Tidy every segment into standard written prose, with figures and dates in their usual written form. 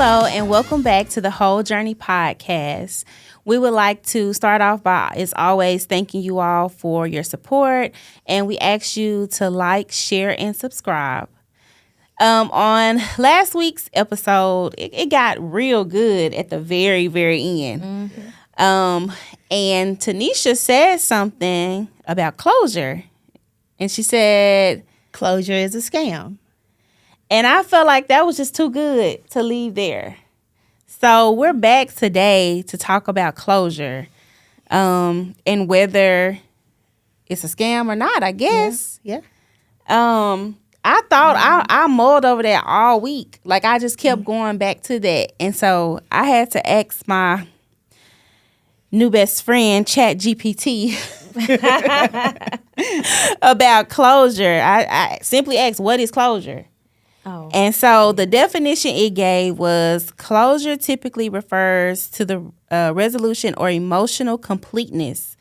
Hello, and welcome back to the Whole Journey podcast. We would like to start off by, as always, thanking you all for your support, and we ask you to like, share, and subscribe. On last week's episode, it got real good at the very, very end. And Tanisha said something about closure, and she said, closure is a scam. and I felt like that was just too good to leave there. So we're back today to talk about closure, and whether it's a scam or not, I guess. Yeah. I thought I mulled over that all week. Like, I just kept going back to that. And so I had to ask my new best friend, Chat GPT, about closure. I simply asked, what is closure? Oh. And so the definition it gave was closure typically refers to the resolution or emotional completeness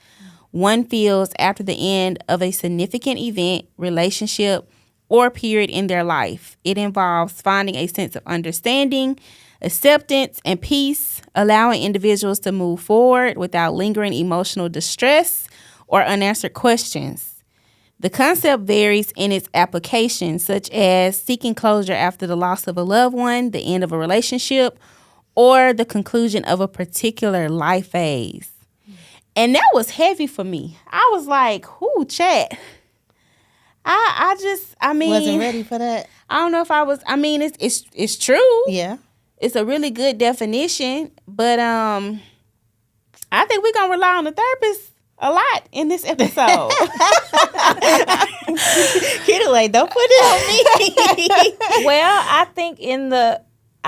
one feels after the end of a significant event, relationship, or period in their life. It involves finding a sense of understanding, acceptance, and peace, allowing individuals to move forward without lingering emotional distress or unanswered questions. The concept varies in its application, such as seeking closure after the loss of a loved one, the end of a relationship, or the conclusion of a particular life phase. And that was heavy for me. I was like, "Whoo, Chat." I mean, Wasn't ready for that. I don't know if I was. I mean, it's true. Yeah. It's a really good definition, but I think we're gonna rely on the therapist a lot in this episode. Get away. Don't put it on me. Well, I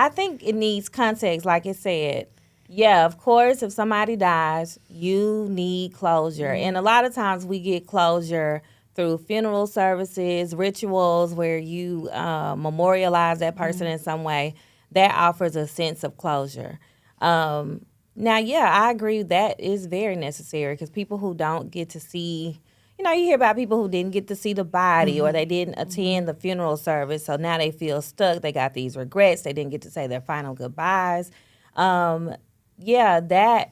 think it needs context, like it said. Yeah, of course, if somebody dies, you need closure. And a lot of times we get closure through funeral services, rituals where you memorialize that person in some way. That offers a sense of closure. Now, yeah, I agree that is very necessary because people who don't get to see, you hear about people who didn't get to see the body or they didn't attend the funeral service, so now they feel stuck. They got these regrets. They didn't get to say their final goodbyes. Yeah, that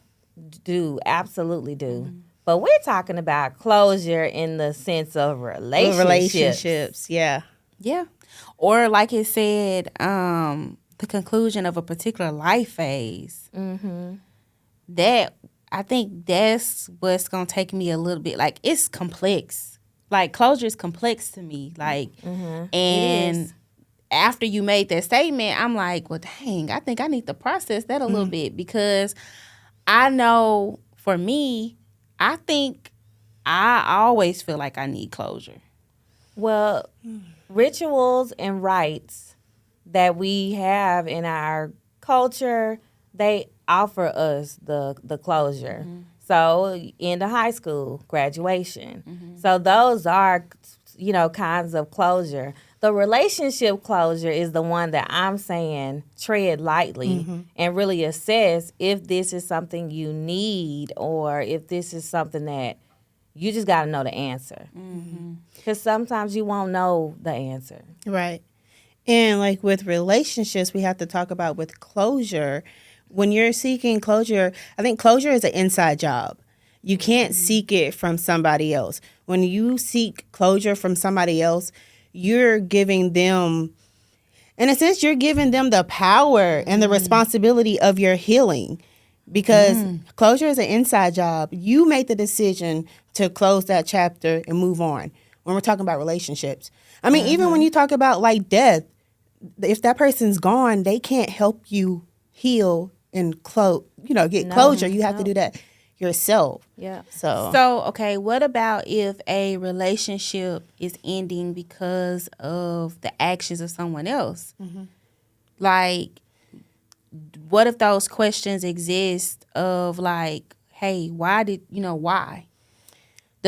absolutely do. But we're talking about closure in the sense of relationships. Yeah. Yeah. Or like it said, the conclusion of a particular life phase. Mm-hmm. That, I think that's what's going to take me a little bit. Like, it's complex. Like, closure is complex to me. Like, and after you made that statement, I'm like, well, dang, I think I need to process that a little bit because I know for me, I think I always feel like I need closure. Well, rituals and rites that we have in our culture, they offer us the closure. So into high school, graduation. So those are, kinds of closure. The relationship closure is the one that I'm saying tread lightly and really assess if this is something you need or if this is something that you just got to know the answer. Because sometimes you won't know the answer. Right. And like with relationships, we have to talk about with closure. When you're seeking closure, I think closure is an inside job. You can't seek it from somebody else. When you seek closure from somebody else, you're giving them, in a sense, you're giving them the power and the responsibility of your healing because closure is an inside job. You made the decision to close that chapter and move on when we're talking about relationships. I mean, even when you talk about like death, if that person's gone, they can't help you heal and get closure. You have to do that yourself. Yeah. So, okay, what about if a relationship is ending because of the actions of someone else? Like, what if those questions exist of like, hey, why? Does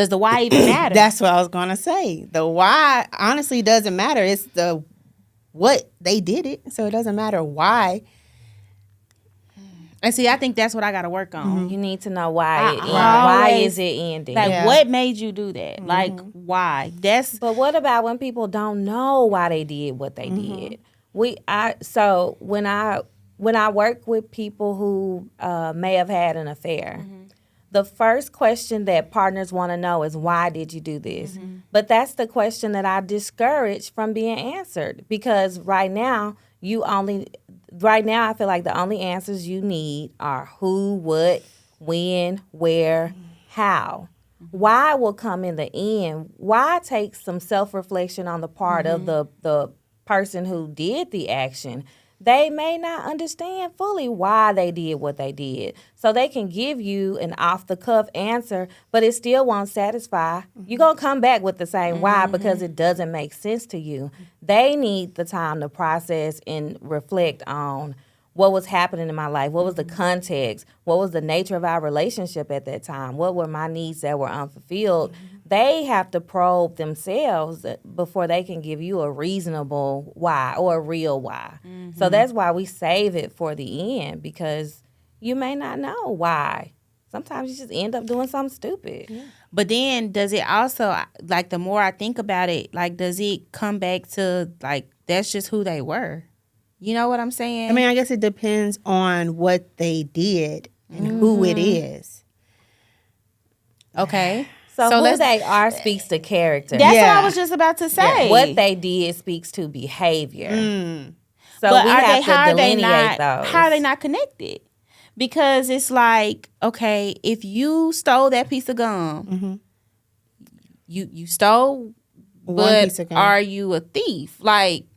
the why even matter? That's what I was going to say. The why honestly doesn't matter. It's the what they did it. So it doesn't matter why. And see, I think that's what I got to work on. You need to know why it ended. Why is it ending? Like, what made you do that? Like, why? But what about when people don't know why they did what they did? So when I when I work with people who may have had an affair, the first question that partners want to know is, why did you do this? But that's the question that I discourage from being answered, because right now I feel like the only answers you need are who, what, when, where, how. Why will come in the end. Why take some self-reflection on the part of the person who did the action. They may not understand fully why they did what they did. So they can give you an off-the-cuff answer, but it still won't satisfy. You're going to come back with the same why because it doesn't make sense to you. They need the time to process and reflect on what was happening in my life, what was the context, what was the nature of our relationship at that time, what were my needs that were unfulfilled. They have to probe themselves before they can give you a reasonable why or a real why. So that's why we save it for the end, because you may not know why. Sometimes you just end up doing something stupid. Yeah. But then does it also, like, the more I think about it, like, does it come back to, like, that's just who they were? You know what I'm saying? I mean, I guess it depends on what they did and who it is. Okay. So who they are speaks to character. That's what I was just about to say. What they did speaks to behavior. So but we have to delineate those. How are they not connected? Because it's like, okay, if you stole that piece of gum, you stole, one piece of gum. Are you a thief? Like,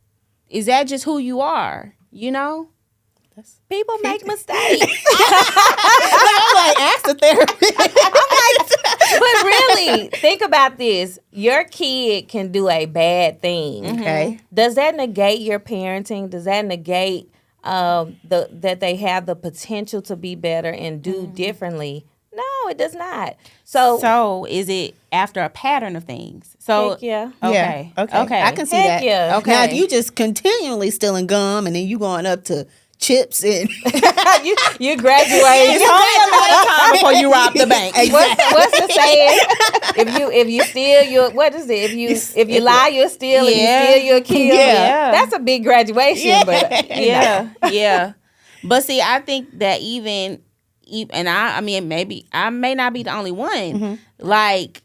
is that just who you are? You know? People make mistakes. I'm like, ask the therapist. But really, think about this. Your kid can do a bad thing. Okay. Does that negate your parenting? Does that negate that they have the potential to be better and do differently? No, it does not. So is it after a pattern of things? So heck yeah. Okay. Yeah. Okay. I can see Heck that. yeah. Okay. Now, if you just continually stealing gum and then you going up to chips and you graduate. It's only a matter of time before you rob the bank. What's the saying? If you steal, you what is it? If you lie, you'll steal. If you steal, you'll kill. Yeah. That's a big graduation. But yeah. But see, I think that even and I mean, maybe I may not be the only one. Like,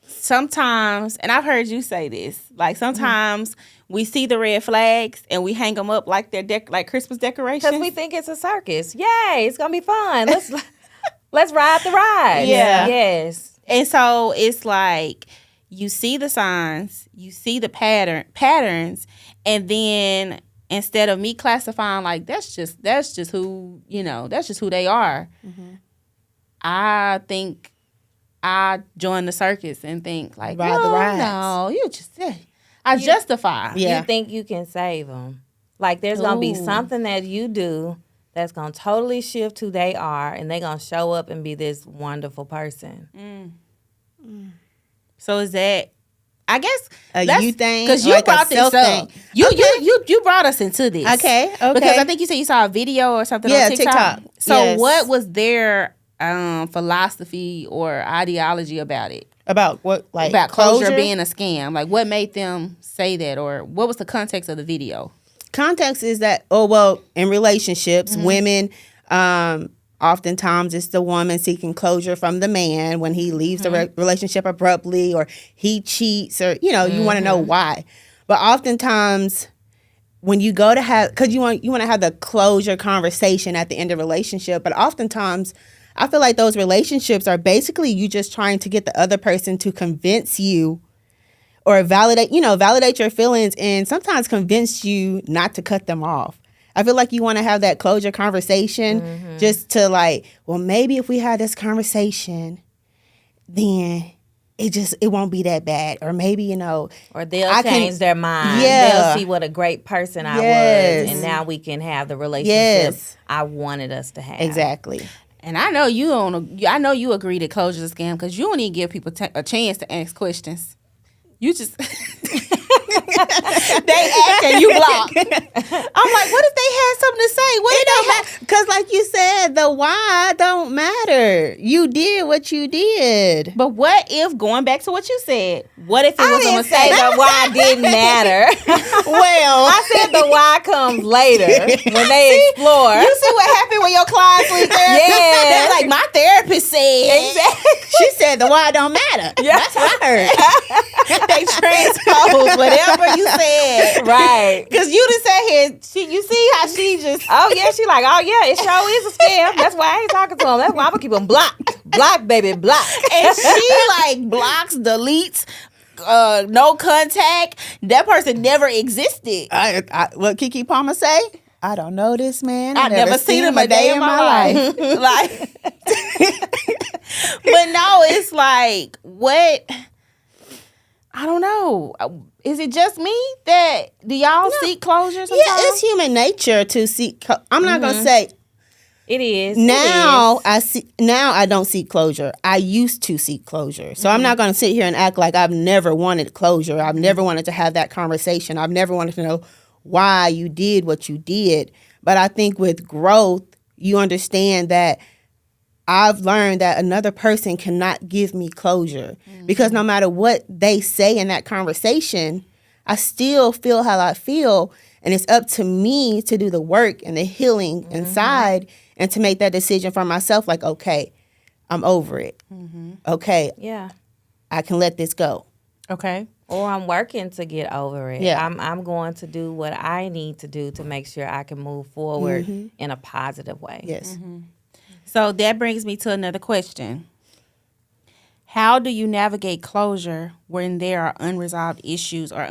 sometimes, and I've heard you say this, like, sometimes we see the red flags and we hang them up like they're like Christmas decorations. Because we think it's a circus. Yay, it's gonna be fun. Let's ride the ride. Yeah. Yes. And so it's like, you see the signs, you see the patterns, and then instead of me classifying like that's just who, that's just who they are, I think I join the circus and think like, Ride the rides. No, you just I justify. Yeah. You think you can save them. Like, there's going to be something that you do that's going to totally shift who they are, and they're going to show up and be this wonderful person. So is that, I guess, you thing? Because you like brought this up. thing? You brought us into this. Okay. Because I think you said you saw a video or something on TikTok. So what was their philosophy or ideology about it? About what? Like about closure being a scam? Like, what made them say that, or what was the context of the video? Context is that, in relationships, women, oftentimes it's the woman seeking closure from the man when he leaves the relationship abruptly, or he cheats, or, you want to know why. But oftentimes when you go to have, because you want to have the closure conversation at the end of the relationship, but oftentimes I feel like those relationships are basically you just trying to get the other person to convince you or validate your feelings, and sometimes convince you not to cut them off. I feel like you want to have that closure conversation just to like, well, maybe if we had this conversation, then it won't be that bad. Or maybe, or they'll change their mind. Yeah. They'll see what a great person I was, and now we can have the relationship I wanted us to have. Exactly. And I know I know you agree that closure is a scam, because you don't even give people a chance to ask questions. You just They act and you block. I'm like, what if they had something to say? What if they had? Because like you said, the why don't matter. You did what you did. But what if, going back to what you said, what if it I was a didn't say mistake? the why didn't matter. Well, I said the why comes later when they explore. You see what happened when your clients leave therapy? Yeah. They're like, my therapist said. Exactly. she said the why don't matter. Yeah. That's what I heard. They transpose whatever you said. Right. Because you just sat here, you see how she just. Oh yeah, she like, oh yeah, it sure is a scam. That's why I ain't talking to him. That's why I'm gonna keep him blocked. Block, baby, block. And she like blocks, deletes, no contact. That person never existed. What Kiki Palmer say? I don't know this man. I never seen him a day in my life. Like, but no, it's like, what? I don't know. Is it just me that do y'all seek closure sometimes? Yeah, it's human nature to seek. I'm not gonna say It is. now. It is. Now I don't seek closure. I used to seek closure, so I'm not gonna sit here and act like I've never wanted closure. I've never wanted to have that conversation. I've never wanted to know why you did what you did. But I think with growth, you understand that I've learned that another person cannot give me closure because no matter what they say in that conversation, I still feel how I feel. And it's up to me to do the work and the healing inside and to make that decision for myself. Like, okay, I'm over it. Okay, Yeah. I can let this go. Okay. Or I'm working to get over it. Yeah. I'm going to do what I need to do to make sure I can move forward in a positive way. Yes. So that brings me to another question. How do you navigate closure when there are unresolved issues or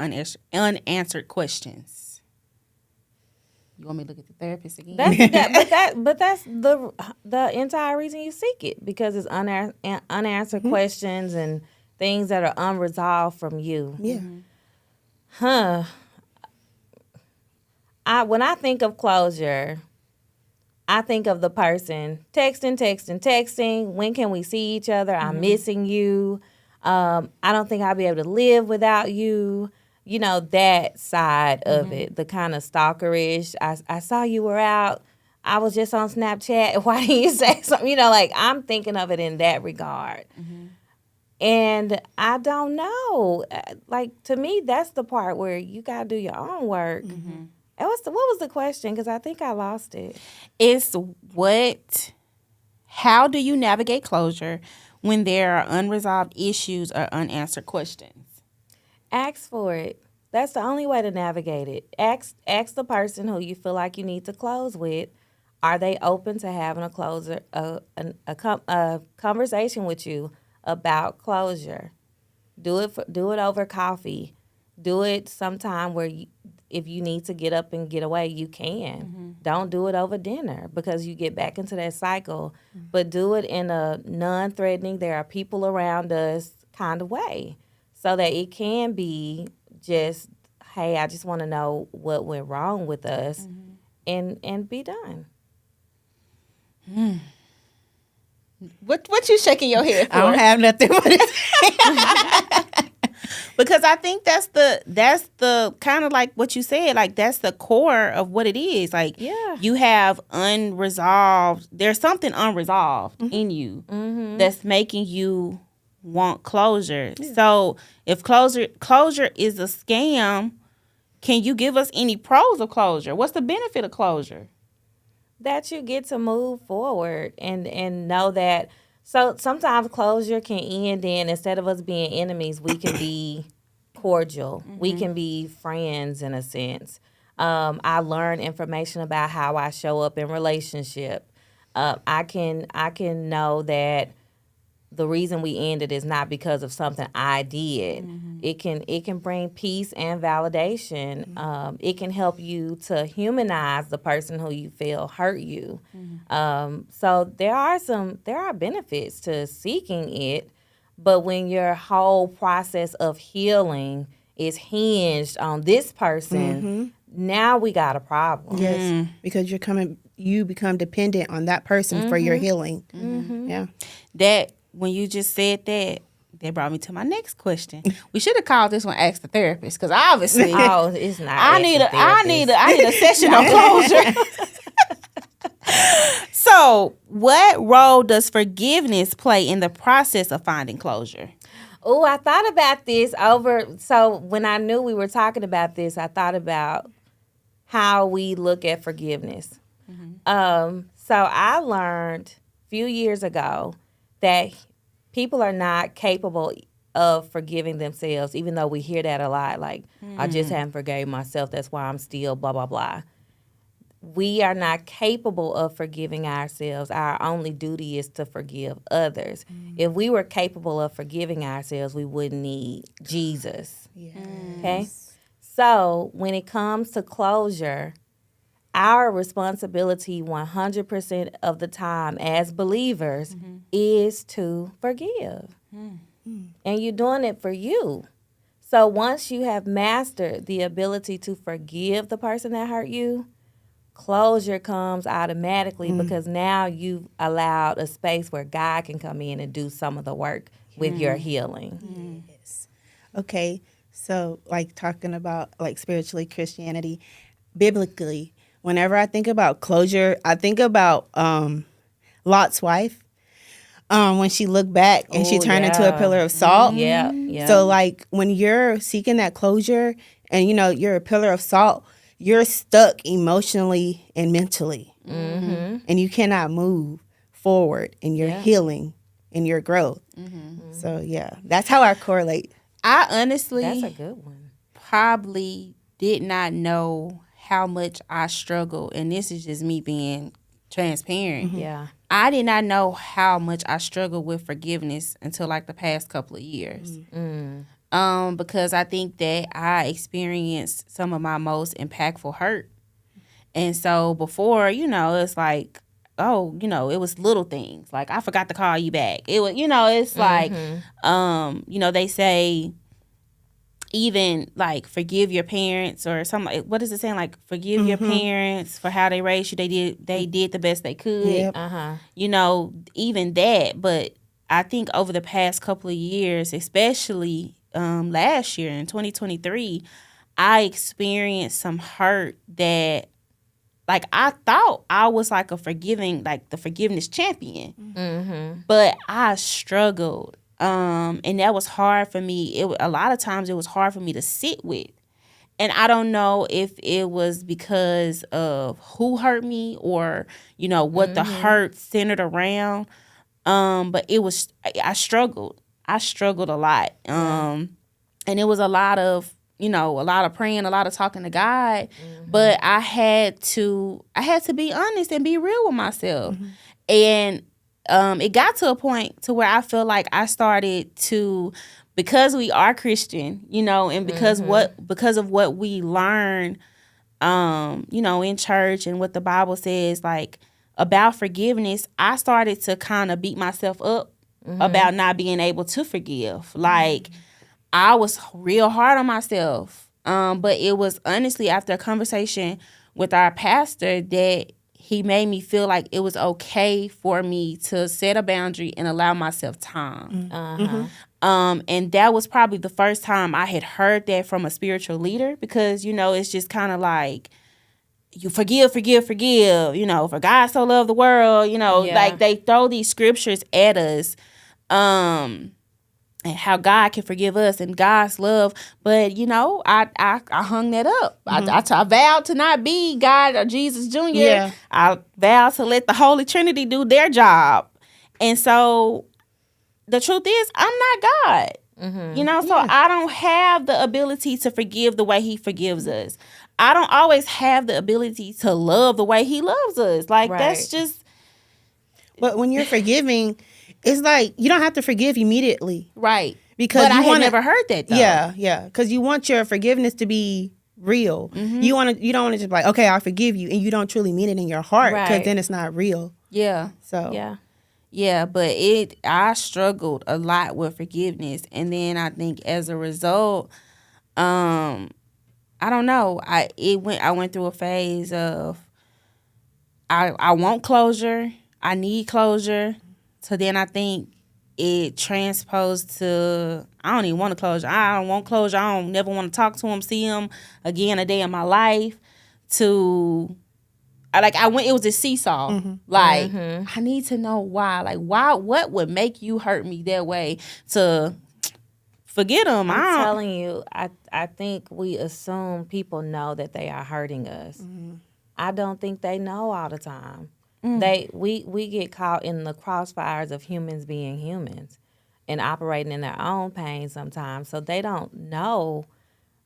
unanswered questions? You want me to look at the therapist again? But that's the entire reason you seek it, because it's unanswered questions and things that are unresolved from you. Yeah. When I think of closure, I think of the person texting. When can we see each other? I'm missing you. I don't think I'll be able to live without you. You know, that side of it, the kind of stalkerish. I saw you were out. I was just on Snapchat. Why didn't you say something? You know, like, I'm thinking of it in that regard. And I don't know. Like, to me, that's the part where you got to do your own work. And what was the question? Because I think I lost it. It's how do you navigate closure when there are unresolved issues or unanswered questions? Ask for it. That's the only way to navigate it. Ask the person who you feel like you need to close with. Are they open to having a conversation with you about closure? Do it over coffee. Do it sometime where if you need to get up and get away, you can. Don't do it over dinner because you get back into that cycle. But do it in a non-threatening, there are people around us kind of way, so that it can be just, hey, I just want to know what went wrong with us, and be done. What you shaking your head for? I don't have nothing but it. Because I think that's the kind of like what you said, like that's the core of what it is. Like, Yeah. you have there's something unresolved in you that's making you want closure. Yeah. So if closure is a scam, can you give us any pros of closure? What's the benefit of closure? That you get to move forward and know that. So sometimes closure can end in, instead of us being enemies, we can be cordial. We can be friends in a sense. I learn information about how I show up in relationship. I can know that the reason we ended is not because of something I did. It can bring peace and validation. It can help you to humanize the person who you feel hurt you. So there are benefits to seeking it, but when your whole process of healing is hinged on this person, now we got a problem. Yes, because you become dependent on that person for your healing. Yeah. That when you just said that brought me to my next question. We should have called this one "Ask the Therapist" because obviously, Oh, it's not. I need a session on closure. So, what role does forgiveness play in the process of finding closure? Oh, I thought about this so when I knew we were talking about this, I thought about how we look at forgiveness. So I learned a few years ago that people are not capable of forgiving themselves, even though we hear that a lot. Like, I just haven't forgave myself. That's why I'm still blah, blah, blah. We are not capable of forgiving ourselves. Our only duty is to forgive others. If we were capable of forgiving ourselves, we wouldn't need Jesus. Yes. Okay? So when it comes to closure, our responsibility 100% of the time as believers is to forgive. And you're doing it for you. So once you have mastered the ability to forgive the person that hurt you, closure comes automatically because now you've allowed a space where God can come in and do some of the work with your healing. Yes. Okay. So, like talking about like spiritually Christianity, biblically, whenever I think about closure, I think about Lot's wife. When she looked back and she turned into a pillar of salt. Yeah. So, like, when you're seeking that closure and, you're a pillar of salt, you're stuck emotionally and mentally. And you cannot move forward in your healing, in your growth. So, yeah, that's how I correlate. I honestly That's a good one. probably did not know how much I struggled, and this is just me being transparent. Yeah. I did not know how much I struggled with forgiveness until like the past couple of years. Because I think that I experienced some of my most impactful hurt. And so before, it's like, oh, it was little things. Like, I forgot to call you back. It was, it's like, they say even like forgive your parents or something. What is it saying? Like, forgive your parents for how they raised you. They did the best they could. Yep. Even that. But I think over the past couple of years, especially last year in 2023, I experienced some hurt that, like, I thought I was like the forgiveness champion, but I struggled, and that was hard for me. A lot of times it was hard for me to sit with, and I don't know if it was because of who hurt me or what the hurt centered around. But I struggled. I struggled a lot. And it was a lot of praying, a lot of talking to God. But I had to be honest and be real with myself. And it got to a point to where I feel like I started to, because we are Christian, and because of what we learn, in church and what the Bible says, like, about forgiveness, I started to kind of beat myself up about not being able to forgive. Like, I was real hard on myself. But it was honestly after a conversation with our pastor that he made me feel like it was okay for me to set a boundary and allow myself time. And that was probably the first time I had heard that from a spiritual leader, because, it's just kind of like, you forgive, for God so loved the world, like they throw these scriptures at us, and how God can forgive us and God's love. But, I hung that up. I vowed to not be God or Jesus Jr. Yeah. I vowed to let the Holy Trinity do their job. And so the truth is, I'm not God. So I don't have the ability to forgive the way he forgives us. I don't always have the ability to love the way he loves us. Like, that's just... But when you're forgiving, it's like you don't have to forgive immediately. Right. Because I had never heard that, though. Yeah. Because you want your forgiveness to be real. You don't want to just be like, okay, I'll forgive you, and you don't truly mean it in your heart, because then it's not real. Yeah. So Yeah, but I struggled a lot with forgiveness, and then I think as a result, I don't know. I went through a phase of I want closure. I need closure. So then I think it transposed to I don't even want closure. I don't want closure. I don't never want to talk to him, see him again a day in my life. To I went. It was a seesaw. Like I need to know why. Like why? What would make you hurt me that way? To forget him. I'm telling you, I think we assume people know that they are hurting us. I don't think they know all the time. We get caught in the crossfires of humans being humans and operating in their own pain sometimes. So they don't know.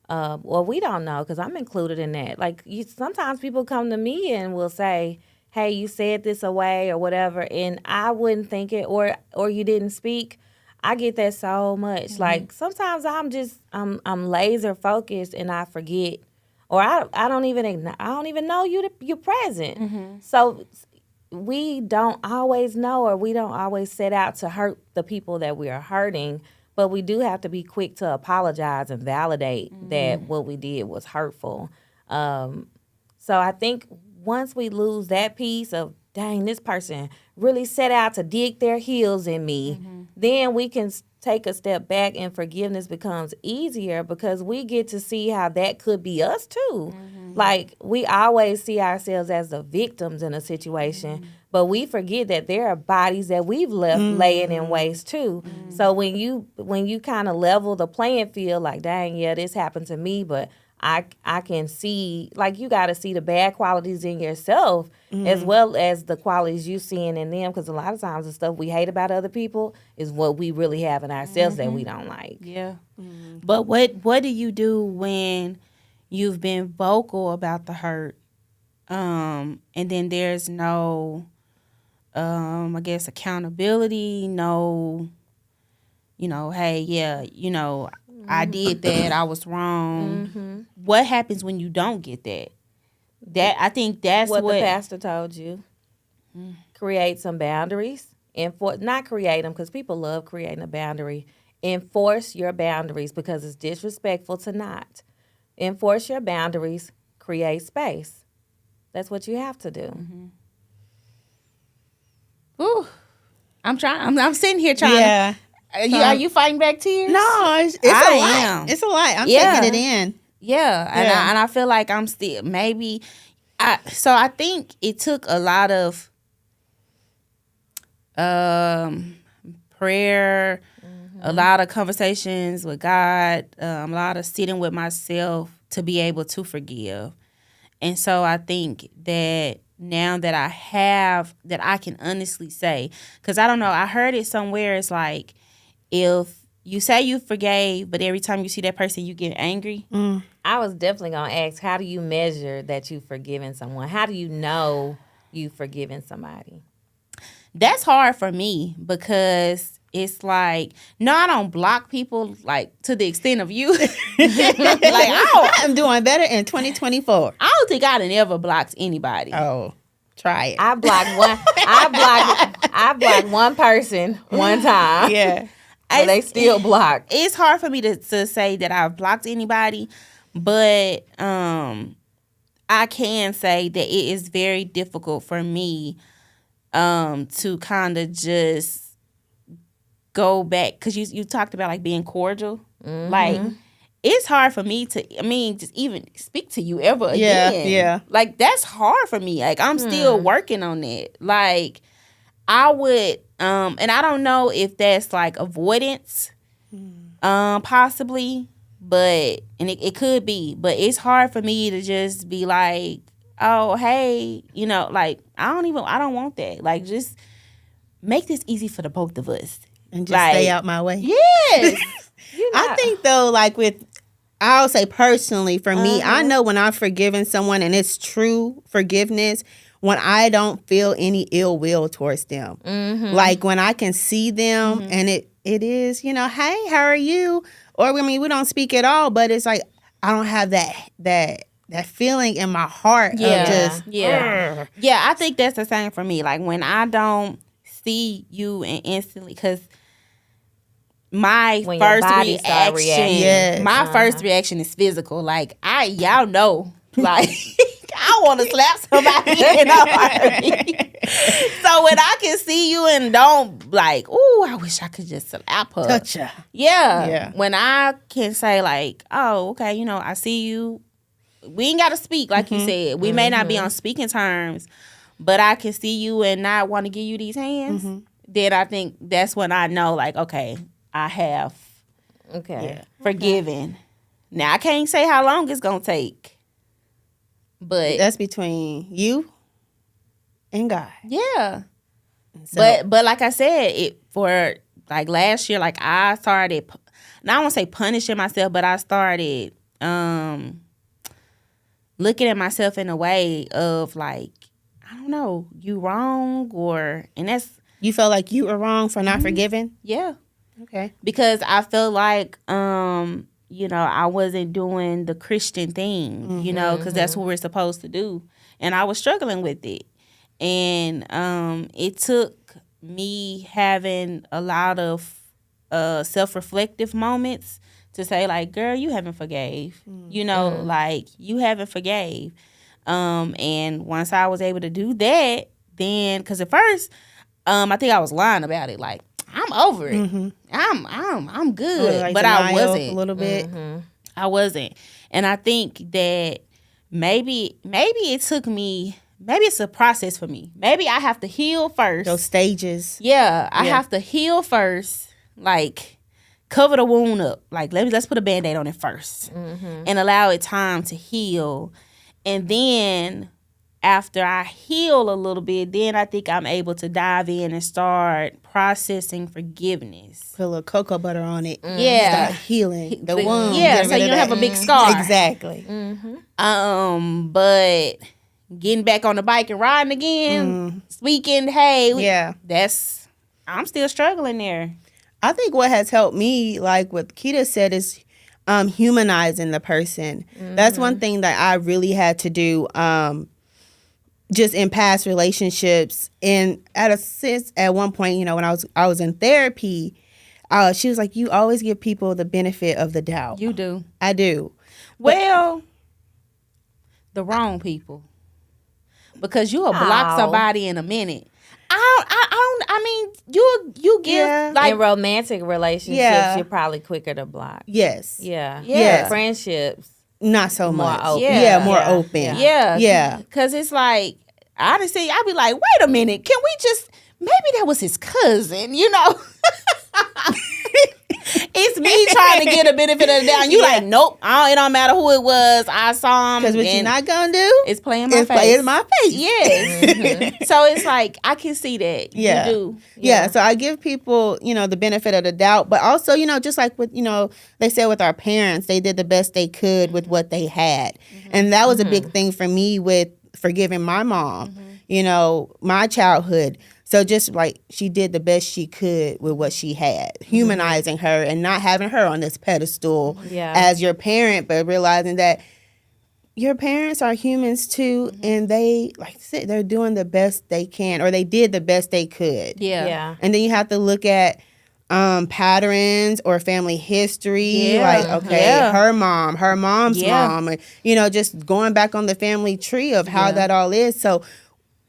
Well, we don't know because I'm included in that. Like sometimes people come to me and will say, "Hey, you said this away or whatever," and I wouldn't think it, or you didn't speak. I get that so much. Like sometimes I'm laser focused and I forget, or I don't even know you're present. So we don't always know, or we don't always set out to hurt the people that we are hurting. But we do have to be quick to apologize and validate that what we did was hurtful. So I think once we lose that piece of, dang, this person really set out to dig their heels in me, then we can take a step back and forgiveness becomes easier because we get to see how that could be us too. Like we always see ourselves as the victims in a situation, but we forget that there are bodies that we've left laying in waste too. So when you kind of level the playing field, like, dang, yeah, this happened to me, but I can see, like, you got to see the bad qualities in yourself as well as the qualities you seeing in them, because a lot of times the stuff we hate about other people is what we really have in ourselves that we don't like. Yeah. But what do you do when you've been vocal about the hurt, and then there's no, I guess, accountability, no, hey, yeah, I did that, I was wrong. What happens when you don't get that? I think that's what the pastor told you. Create some boundaries. Not create them, because people love creating a boundary. Enforce your boundaries, because it's disrespectful to not. Enforce your boundaries. Create space. That's what you have to do. Ooh, I'm sitting here trying. Yeah. Are you fighting back tears? No, it's a lot. It's a lot. I'm taking it in. Yeah, and I feel like I'm still maybe. So I think it took a lot of prayer, a lot of conversations with God, a lot of sitting with myself to be able to forgive. And so I think that now that I have, that I can honestly say, because I don't know, I heard it somewhere, it's like, if you say you forgave, but every time you see that person, you get angry. I was definitely going to ask, how do you measure that you've forgiven someone? How do you know you've forgiven somebody? That's hard for me because it's like, no, I don't block people like to the extent of you. I'm doing better in 2024. I don't think I'd have ever blocked anybody. Oh, try it. I blocked one. I blocked one person one time. Yeah. And they still blocked. It's hard for me to say that I've blocked anybody, but I can say that it is very difficult for me to kind of just go back, because you talked about like being cordial. Like, it's hard for me to, just even speak to you ever again. Yeah. Like, that's hard for me. Like, I'm still working on that. Like, I would, and I don't know if that's like avoidance, possibly, but, and it could be, but it's hard for me to just be like, oh, hey, like, I don't want that. Like, just make this easy for the both of us. And just stay out my way. Yes. I think, though, I'll say personally, for me, I know when I've forgiven someone and it's true forgiveness, when I don't feel any ill will towards them. Like when I can see them and it is, hey, how are you? Or, we don't speak at all, but it's like, I don't have that feeling in my heart of just. Yeah, I think that's the same for me. Like when I don't see you and instantly, because my first reaction, first reaction is physical. Like y'all know, like I want to slap somebody in a heartbeat. So when I can see you and don't like, ooh, I wish I could just slap her. Touch her. Yeah. When I can say like, oh, okay, you know, I see you. We ain't got to speak like you said. We may not be on speaking terms, but I can see you and not want to give you these hands. Then I think that's when I know like, okay, I have forgiven. Now I can't say how long it's gonna take, but That's between you and God. yeah. So, But like I said, it for like last year, like I started. Now I won't say punishing myself, but I started looking at myself in a way of like, I don't know, you wrong and that's you felt like you were wrong for not forgiving? yeah. Okay. Because I feel like, you know, I wasn't doing the Christian thing, you know, because that's what we're supposed to do. And I was struggling with it. And it took me having a lot of self-reflective moments to say, like, girl, you haven't forgave. You know, like, you haven't forgave. And once I was able to do that, then, because at first, I think I was lying about it, like, I'm over it. I'm good, Like but I denial wasn't. a little bit. I wasn't, and I think that maybe it took me. Maybe it's a process for me. Maybe I have to heal first. Those stages. Yeah, I have to heal first. Like cover the wound up. Like let's put a Band-Aid on it first, and allow it time to heal, and then. After I heal a little bit, then I think I'm able to dive in and start processing forgiveness. Put a little cocoa butter on it. Yeah. Start healing the wound. Yeah, Get so rid you of don't have that. a big scar. Exactly. But getting back on the bike and riding again, speaking, hey, Yeah. I'm still struggling there. I think what has helped me, like what Keita said, is humanizing the person. That's one thing that I really had to do just in past relationships. And at one point, you know, when I was in therapy, she was like, you always give people the benefit of the doubt. You do. I do. Well, the wrong people. Because you'll block somebody in a minute. I mean, you give like in romantic relationships, you're probably quicker to block. Yes. Yeah. Yes. Friendships. Not so More much. open. Yeah, more Yeah. open. Yeah. Yeah. Because it's like, honestly, I'd be like, wait a minute. Can we just, maybe that was his cousin, you know? It's me trying to get a benefit of the doubt. You like, nope, it don't matter who it was. I saw him. Because what you're not going to do is playing my is face. play in my face. Yes. So it's like, I can see that. Yeah. You do. Yeah. So I give people, you know, the benefit of the doubt. But also, you know, just like with, you know, they said with our parents, they did the best they could with what they had. And that was a big thing for me with forgiving my mom, you know, my childhood. So just like she did the best she could with what she had, humanizing her and not having her on this pedestal as your parent, but realizing that your parents are humans too, and they, like I said, they're doing the best they can, or they did the best they could. Yeah. And then you have to look at patterns or family history, like, okay, her mom's mom, and, you know, just going back on the family tree of how that all is. So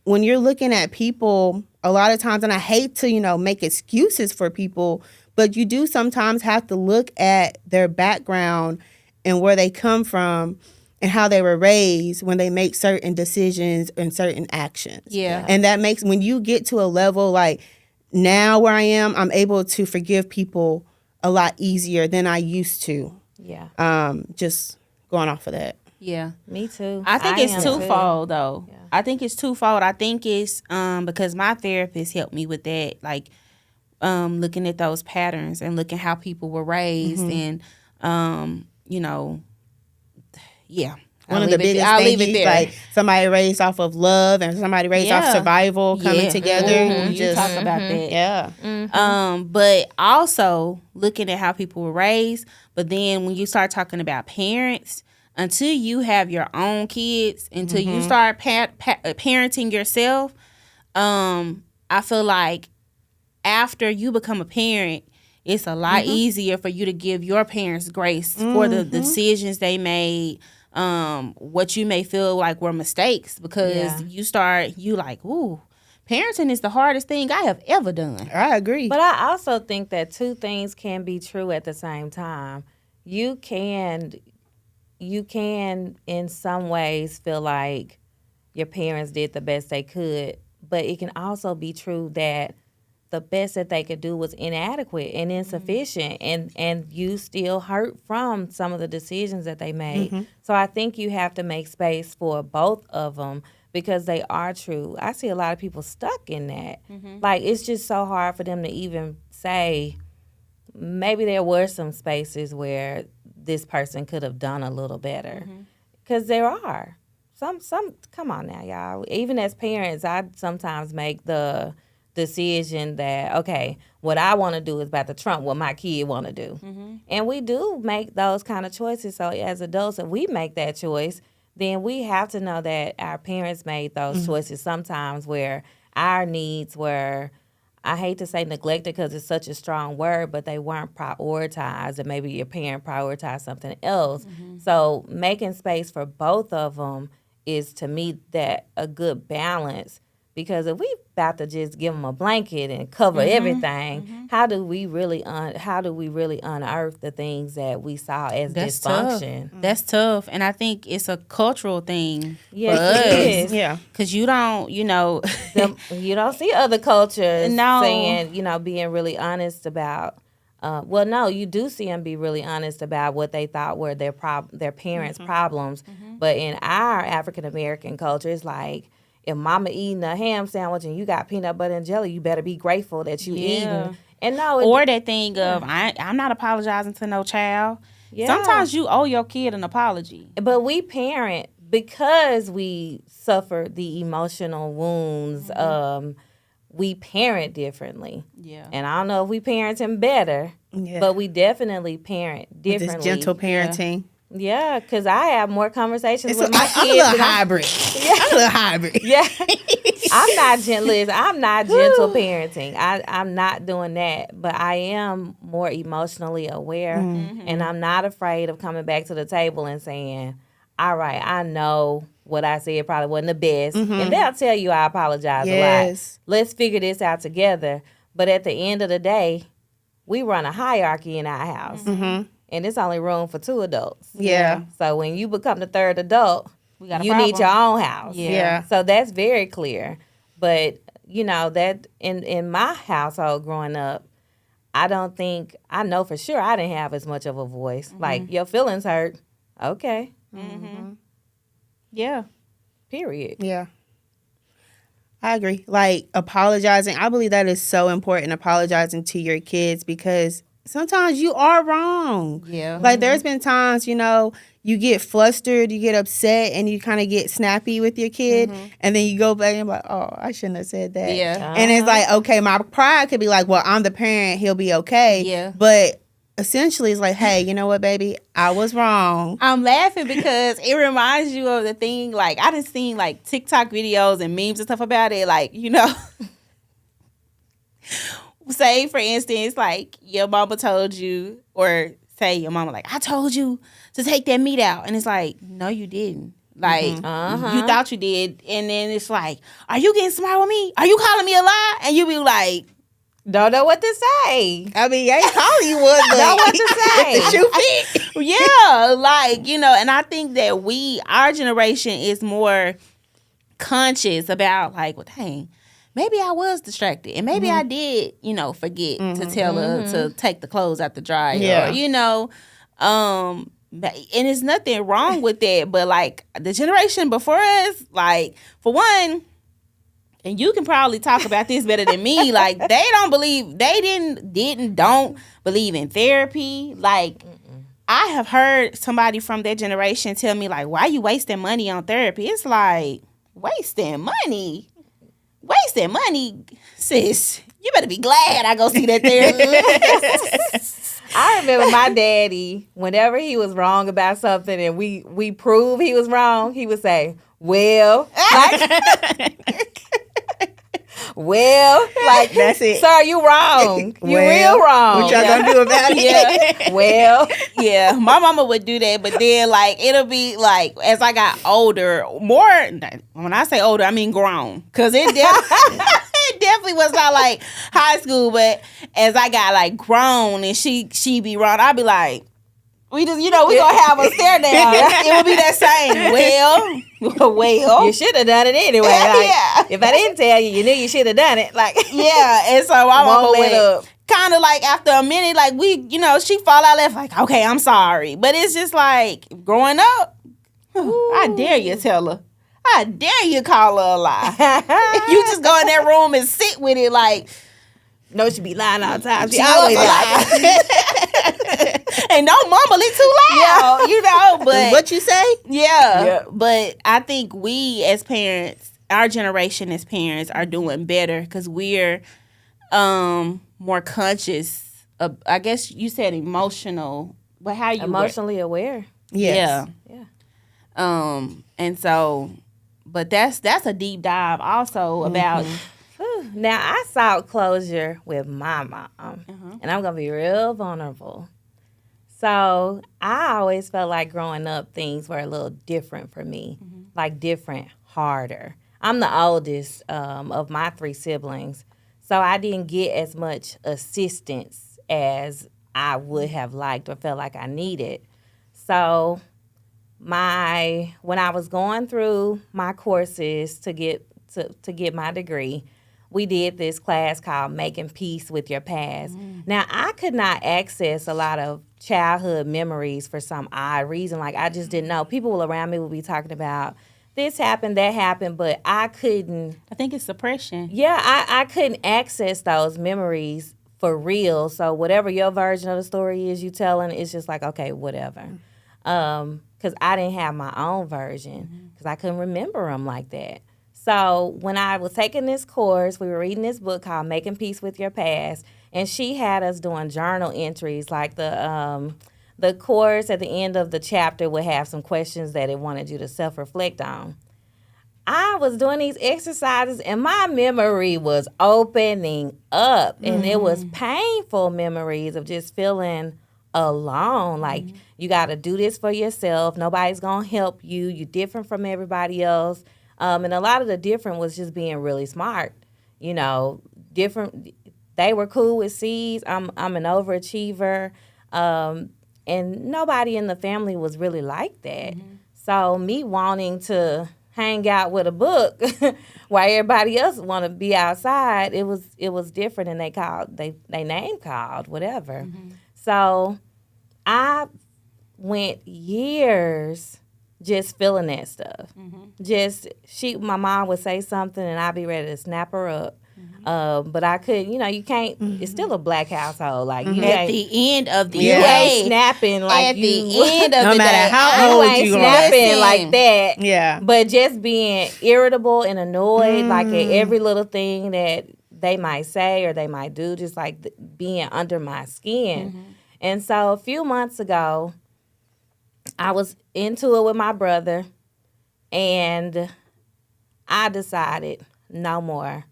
when you're looking at people, a lot of times, and I hate to, you know, make excuses for people, but you do sometimes have to look at their background and where they come from and how they were raised when they make certain decisions and certain actions. Yeah. And that makes, when you get to a level like now where I am, I'm able to forgive people a lot easier than I used to. Yeah. Just going off of that. Yeah. Me too. I think it's am twofold though. Yeah. I think it's twofold. I think it's because my therapist helped me with that, like looking at those patterns and looking how people were raised and you know, yeah. One of the biggest things is like somebody raised off of love and somebody raised off survival coming together. You talk about that. Yeah. But also looking at how people were raised. But then when you start talking about parents, until you have your own kids, until you start parenting yourself, I feel like after you become a parent, it's a lot easier for you to give your parents grace for the decisions they made, what you may feel like were mistakes, because you like, ooh, parenting is the hardest thing I have ever done. I agree. But I also think that two things can be true at the same time. You can in some ways feel like your parents did the best they could, but it can also be true that the best that they could do was inadequate and insufficient, and you still hurt from some of the decisions that they made. So I think you have to make space for both of them, because they are true. I see a lot of people stuck in that. Like, it's just so hard for them to even say, maybe there were some spaces where this person could have done a little better. Because there are. Some, come on now, y'all. Even as parents, I sometimes make the decision that, okay, what I want to do is about to trump what my kid want to do. And we do make those kind of choices. So as adults, if we make that choice, then we have to know that our parents made those choices sometimes where our needs were, I hate to say neglected because it's such a strong word, but they weren't prioritized, and maybe your parent prioritized something else. So making space for both of them is, to me, that a good balance. Because if we about to just give them a blanket and cover everything, how do we really unearth the things that we saw as dysfunction? Tough. That's tough, and I think it's a cultural thing. Yes, for us. it is. Yeah. Because you don't, You don't see other cultures saying, being really honest about. Well, no, you do see them be really honest about what they thought were their parents' problems. But in our African American culture, it's like, if mama eating a ham sandwich and you got peanut butter and jelly, you better be grateful that you eating. And no, or that thing of, I'm not apologizing to no child. Sometimes you owe your kid an apology. But we parent, because we suffer the emotional wounds, we parent differently. And I don't know if we parent him better, but we definitely parent differently. With this gentle parenting. Yeah, because I have more conversations with my kids. I'm a little hybrid. I'm a little hybrid. Yeah. I'm not gentle parenting. I'm not doing that. But I am more emotionally aware. And I'm not afraid of coming back to the table and saying, all right, I know what I said probably wasn't the best. And they'll tell you I apologize a lot. Let's figure this out together. But at the end of the day, we run a hierarchy in our house. And it's only room for 2 adults. Yeah. So when you become the 3rd adult, you need your own house. Yeah. So that's very clear. But, that in my household growing up, I know for sure I didn't have as much of a voice. Like, your feelings hurt. Okay. Yeah. Period. Yeah. I agree. Like, apologizing, I believe that is so important, apologizing to your kids, because sometimes you are wrong. Yeah. Like, there's been times, you get flustered, you get upset, and you kind of get snappy with your kid. And then you go back and you're like, oh, I shouldn't have said that. Yeah. And it's like, okay, my pride could be like, well, I'm the parent, he'll be okay. Yeah. But essentially it's like, hey, you know what, baby? I was wrong. I'm laughing because it reminds you of the thing, like, I done seen, like, TikTok videos and memes and stuff about it. Like, say, for instance, like, your mama told you, or say your mama, like, I told you to take that meat out. And it's like, no, you didn't. Like, you thought you did. And then it's like, are you getting smart with me? Are you calling me a lie? And you be like, don't know what to say. I mean, I ain't calling you one, but know what to say. If the shoe fit. Yeah, like, and I think that our generation is more conscious about, like, well, dang, maybe I was distracted, and maybe I did, forget to tell her to take the clothes out the dryer. Yeah. And there's nothing wrong with that, but, like, the generation before us, like, for one, and you can probably talk about this better than me, like, they don't believe in therapy. Like, I have heard somebody from that generation tell me, like, why you wasting money on therapy? It's like, wasting money? Wasting money, sis. You better be glad I go see that therapist. I remember my daddy, whenever he was wrong about something and we prove he was wrong, he would say, well, Well, like, That's it. sir, you wrong. You Well, real wrong. What y'all gonna do about it? Yeah. Well, Yeah, my mama would do that, but then like it'll be like as I got older, more. When I say older, I mean grown, because it definitely was not like high school. But as I got like grown and she be wrong, I'd be like, we just we gonna have a stare down. It would be that same. Well, you should have done it anyway. Like, if I didn't tell you, you knew you should have done it. Like, yeah. And so my mama Won't let up. kind of like after a minute, like she fall out left, like, okay, I'm sorry. But it's just like growing up, I dare you tell her. I dare you call her a lie. You just go in that room and sit with it like, no, she be lying all the time. She She always was lying. and don't mumble it too loud, but What you say? yeah. But I think we as parents, our generation as parents, are doing better because we're more conscious of, I guess you said emotional, but how you Emotionally aware. Yes. Yeah. And so, but that's a deep dive also about Now, I sought closure with my mom, and I'm going to be real vulnerable. So, I always felt like growing up, things were a little different for me, like different, harder. I'm the oldest of my 3 siblings, so I didn't get as much assistance as I would have liked or felt like I needed. So, when I was going through my courses to get my degree, we did this class called Making Peace with Your Past. Now, I could not access a lot of childhood memories for some odd reason. Like, I just didn't know. People around me would be talking about this happened, that happened, but I couldn't. I think it's suppression. Yeah, I couldn't access those memories for real. So whatever your version of the story is you telling, it's just like, okay, whatever. Because I didn't have my own version because I couldn't remember them like that. So when I was taking this course, we were reading this book called Making Peace with Your Past, and she had us doing journal entries. Like the course at the end of the chapter would have some questions that it wanted you to self-reflect on. I was doing these exercises, and my memory was opening up, and it was painful memories of just feeling alone. Like, you got to do this for yourself. Nobody's going to help you. You're different from everybody else. And a lot of the different was just being really smart, different. They were cool with C's. I'm an overachiever. And nobody in the family was really like that. So me wanting to hang out with a book while everybody else want to be outside, it was different, and they name called, whatever. So I went years just feeling that stuff. My mom would say something and I'd be ready to snap her up. But I couldn't, you can't, it's still a black household. Like, you At ain't, the end of the you day, ain't snapping like at you. the end of No the matter day, how You old ain't you are. snapping Listen. like that. Yeah. But just being irritable and annoyed, like at every little thing that they might say or they might do, just like being under my skin. And so a few months ago, I was into it with my brother, and I decided no more.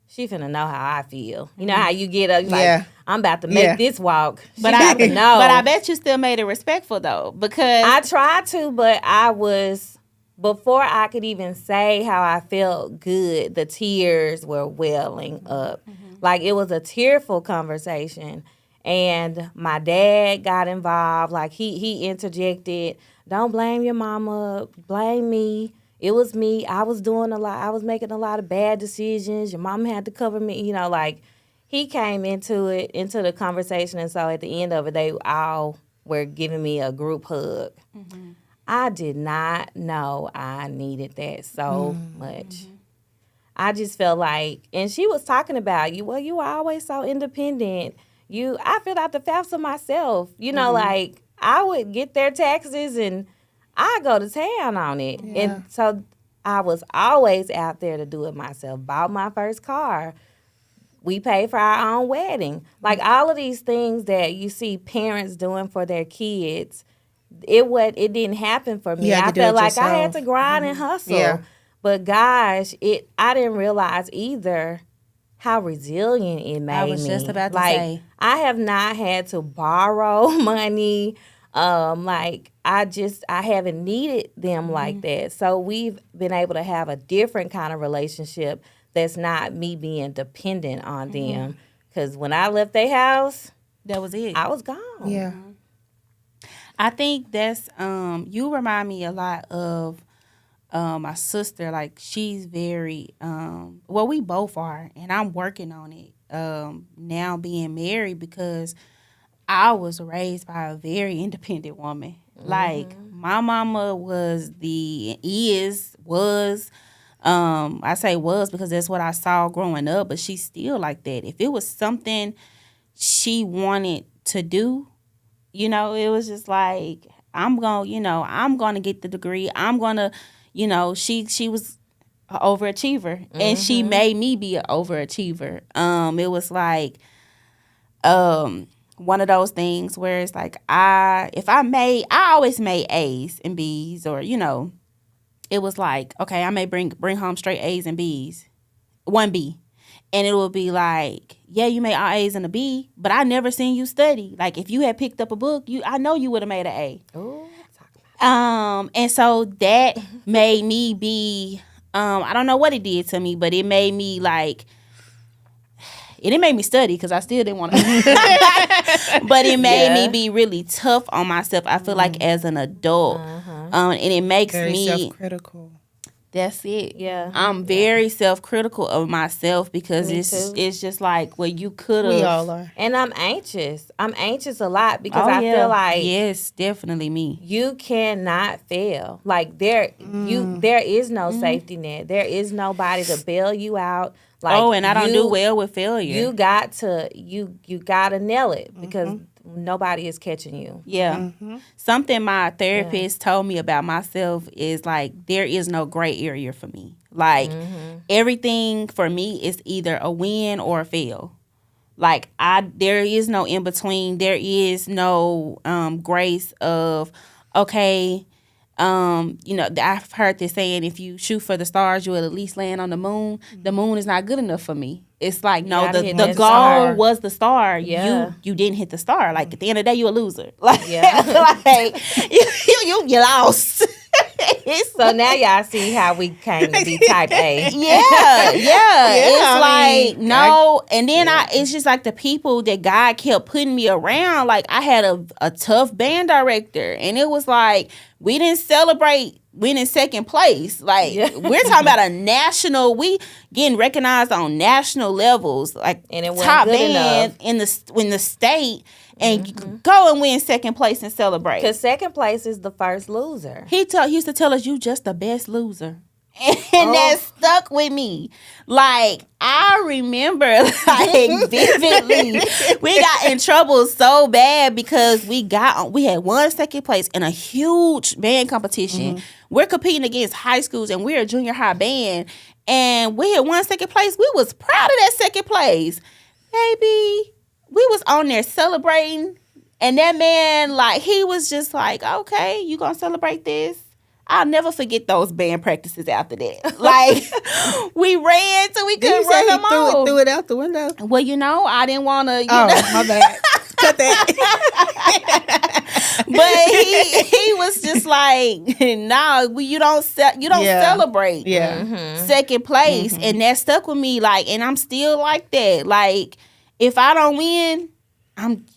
She finna know how I feel. You know how you get up, like, I'm about to make this walk. But I know. But I bet you still made it respectful though, because I tried to, but before I could even say how I felt good, the tears were welling up. Like, it was a tearful conversation. And my dad got involved. Like, he interjected, don't blame your mama, blame me. It was me. I was doing a lot. I was making a lot of bad decisions. Your mom had to cover me. Like, he came into the conversation. And so at the end of it, they all were giving me a group hug. I did not know I needed that so much. I just felt like, and she was talking about you. Well, you were always so independent. I filled out the FAFSA myself. Like, I would get their taxes and I go to town on it. And so I was always out there to do it myself. Bought my first car. We paid for our own wedding. Like, all of these things that you see parents doing for their kids, it didn't happen for me. I felt like I had to grind and hustle. But gosh, I didn't realize either how resilient it made me. was just about to like, say. I have not had to borrow money. Like I haven't needed them like that. So we've been able to have a different kind of relationship that's not me being dependent on them. Because when I left their house, That was it. I was gone. Yeah. I think that's you remind me a lot of my sister. Like she's very well, we both are, and I'm working on it now being married because I was raised by a very independent woman. Like my mama was I say was because that's what I saw growing up, but she's still like that. If it was something she wanted to do, you know, it was just like I'm gonna get the degree. I'm gonna, she was an overachiever, and she made me be an overachiever. It was like one of those things where it's like I always made A's and B's, or it was like, okay, I may bring home straight A's and B's, 1B. And it would be like, yeah, you made all A's and a B, but I never seen you study. Like if you had picked up a book, I know you would have made an A. Ooh, And so that made me be, I don't know what it did to me, but it made me like, it didn't make me study because I still didn't want to. But it made me be really tough on myself, I feel like, as an adult. And it makes Very me self-critical. That's it. Yeah. I'm very self-critical of myself because Me it's too. it's just like, well, you could have. We all are. And I'm anxious. I'm anxious a lot because I feel like yes, definitely me. you cannot fail. Like there is no safety net. There is nobody to bail you out. Like and I don't do well with failure. You got to nail it because nobody is catching you. Yeah. Something my therapist told me about myself is like there is no gray area for me. Like everything for me is either a win or a fail. Like there is no in between. There is no grace of okay. I've heard this saying, if you shoot for the stars, you will at least land on the moon. The moon is not good enough for me. It's like, no, gotta the hit goal that star. was the star. Yeah. You didn't hit the star. Like, at the end of the day, you a loser. Like, Yeah. like you lost. So now y'all see how we came to be type A. Yeah. It's I like, mean, no. And then it's just like the people that God kept putting me around. Like, I had a tough band director, and it was like, we didn't celebrate winning second place. Like, we're talking about a national, we getting recognized on national levels, like And it wasn't top good band in the state, and go and win second place and celebrate. Because second place is the first loser. He used to tell us, you just the best loser. And that stuck with me. Like, I remember, like, vividly, we got in trouble so bad because we had won second place in a huge band competition. We're competing against high schools, and we're a junior high band, and we had won second place. We was proud of that second place. Baby, we was on there celebrating, and that man, like, he was just like, okay, you gonna celebrate this? I'll never forget those band practices after that. Like, we ran till we couldn't run no more. Threw it out the window. Well, I didn't want to, My bad. Cut that. But he was just like, no, you don't celebrate second place. And that stuck with me. Like, and I'm still like that. Like, if I don't win,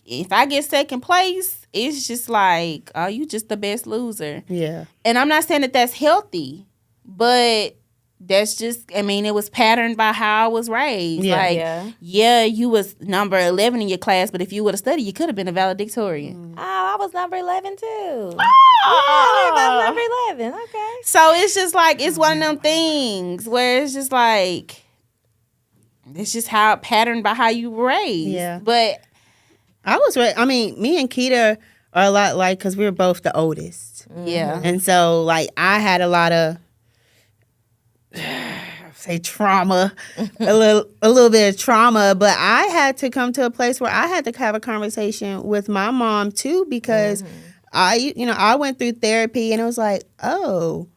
if I get second place, it's just like, oh, you just the best loser. Yeah. And I'm not saying that that's healthy, but that's just, it was patterned by how I was raised. Yeah. Like, you was number 11 in your class, but if you would have studied, you could have been a valedictorian. Oh, I was number 11 too. Oh. Yeah, I was number 11. Okay. So it's just like, it's one of them things where it's just like, it's just how patterned by how you were raised. Yeah. But I was me and Keita are a lot like, because we were both the oldest. yeah. And so, like, I had a lot of, say, trauma, a little bit of trauma, but I had to come to a place where I had to have a conversation with my mom, too, because I went through therapy, and it was like, oh,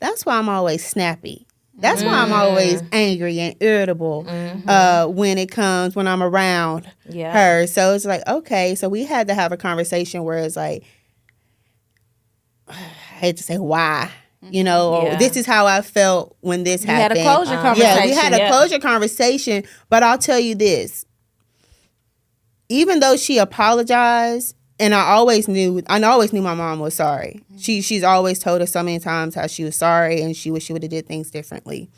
that's why I'm always snappy. That's why I'm always angry and irritable when I'm around her. So it's like, okay, so we had to have a conversation where it's like, I hate to say why, or this is how I felt when this happened. Had a closure conversation. Yeah, we had a closure conversation, but I'll tell you this. Even though she apologized, and I always knew my mom was sorry. She's always told us so many times how she was sorry and she wish she would have did things differently.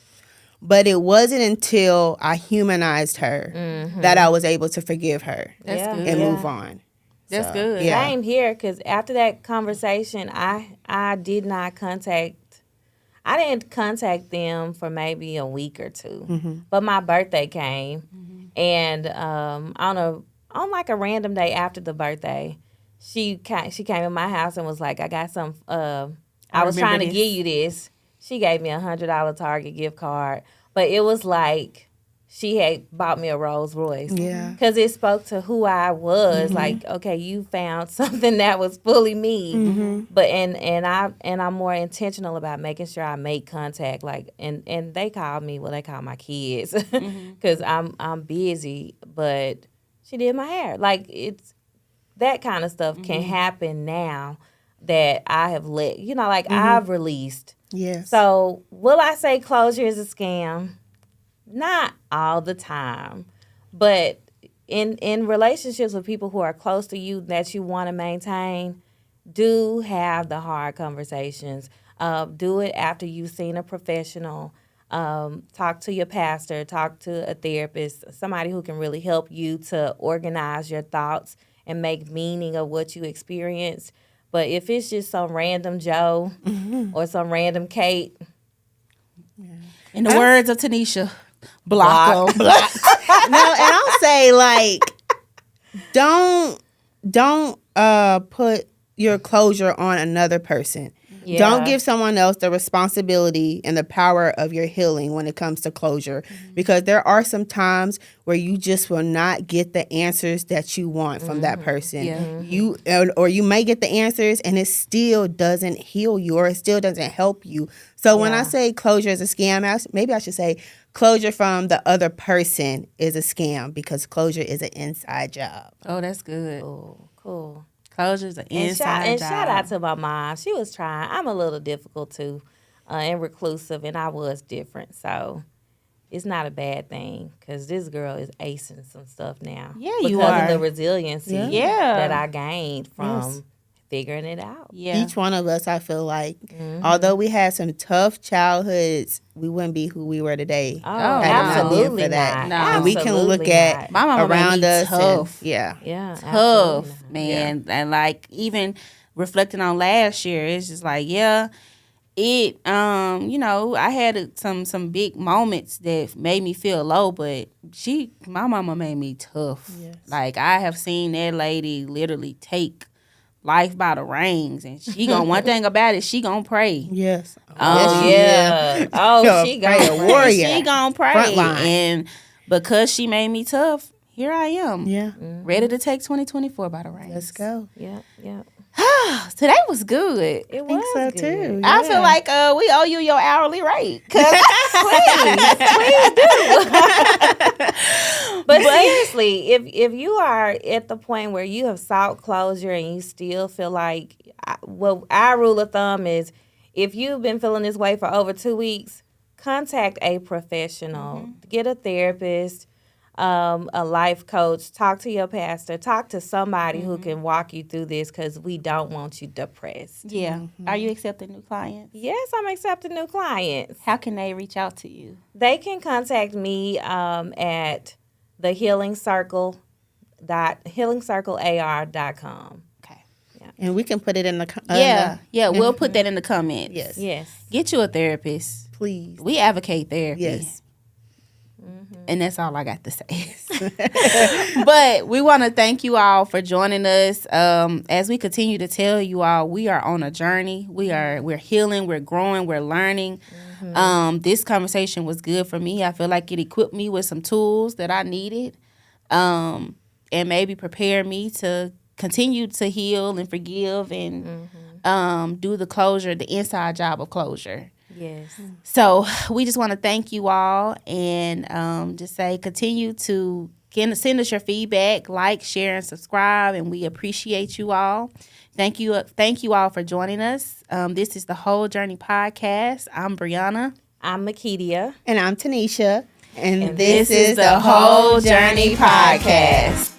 But it wasn't until I humanized her that I was able to forgive her and move on. That's good. Yeah. Same here, because after that conversation, I didn't contact them for maybe a week or two. But my birthday came, and on like a random day after the birthday, she came in my house and was like, I got some, I was trying to give you this. She gave me $100 Target gift card, but it was like she had bought me a Rolls Royce. Yeah. Because it spoke to who I was. Like, okay, you found something that was fully me. But and I'm more intentional about making sure I make contact. Like, and they call my kids because I'm busy, but she did my hair. Like, it's that kind of stuff can happen now that I have I've released. Yes. So will I say closure is a scam? Not all the time, but in relationships with people who are close to you that you want to maintain, do have the hard conversations. Do it after you've seen a professional. Talk to your pastor, talk to a therapist, somebody who can really help you to organize your thoughts and make meaning of what you experience. But if it's just some random Joe or some random Kate. In the words of Tanisha, block them. No, and I'll say, like, don't put your closure on another person. Yeah. Don't give someone else the responsibility and the power of your healing when it comes to closure, because there are some times where you just will not get the answers that you want from that person. Yeah. You may get the answers and it still doesn't heal you, or it still doesn't help you. So when I say closure is a scam, maybe I should say closure from the other person is a scam, because closure is an inside job. Oh, that's good. Oh, cool. Closure's an inside job. Shout out to my mom. She was trying. I'm a little difficult too, and reclusive, and I was different. So it's not a bad thing, because this girl is acing some stuff now. Yeah, you are. Because of the resiliency that I gained from figuring it out. Yeah. Each one of us, I feel like, although we had some tough childhoods, we wouldn't be who we were today. Oh, absolutely for that. No, and we can look at my mama around us. Tough. Tough, man. Yeah. And like, even reflecting on last year, it's just like, I had some big moments that made me feel low, but my mama made me tough. Yes. Like, I have seen that lady literally take life by the reins, and she gonna one thing about it, she gonna pray. Yes. She gonna pray. A warrior. She gonna pray. And because she made me tough, here I am. Yeah. Ready to take 2024 by the reins. Let's go. Yeah. Today was good. It was so good. too. I feel like we owe you your hourly rate. Please do. But seriously, if you are at the point where you have sought closure and you still feel like, our rule of thumb is, if you've been feeling this way for over 2 weeks, contact a professional. Get a therapist, a life coach, talk to your pastor, talk to somebody who can walk you through this, because we don't want you depressed. Yeah. Are you accepting new clients? Yes, I'm accepting new clients. How can they reach out to you? They can contact me at the healingcirclear.com. Okay. Yeah. And we can put it in the we'll put that in the comments. Yes. Get you a therapist. Please. We advocate therapy. Yes. And that's all I got to say. But we want to thank you all for joining us. As we continue to tell you all, we are on a journey. We're healing, we're growing, we're learning. This conversation was good for me. I feel like it equipped me with some tools that I needed, and maybe prepare me to continue to heal and forgive and do the inside job of closure. Yes. So we just want to thank you all and just say continue to send us your feedback, like, share, and subscribe, and we appreciate you all. Thank you all for joining us. This is the Whole Journey Podcast. I'm Breonna. I'm Meketia. And I'm Tanisha. And This is the Whole Journey Podcast.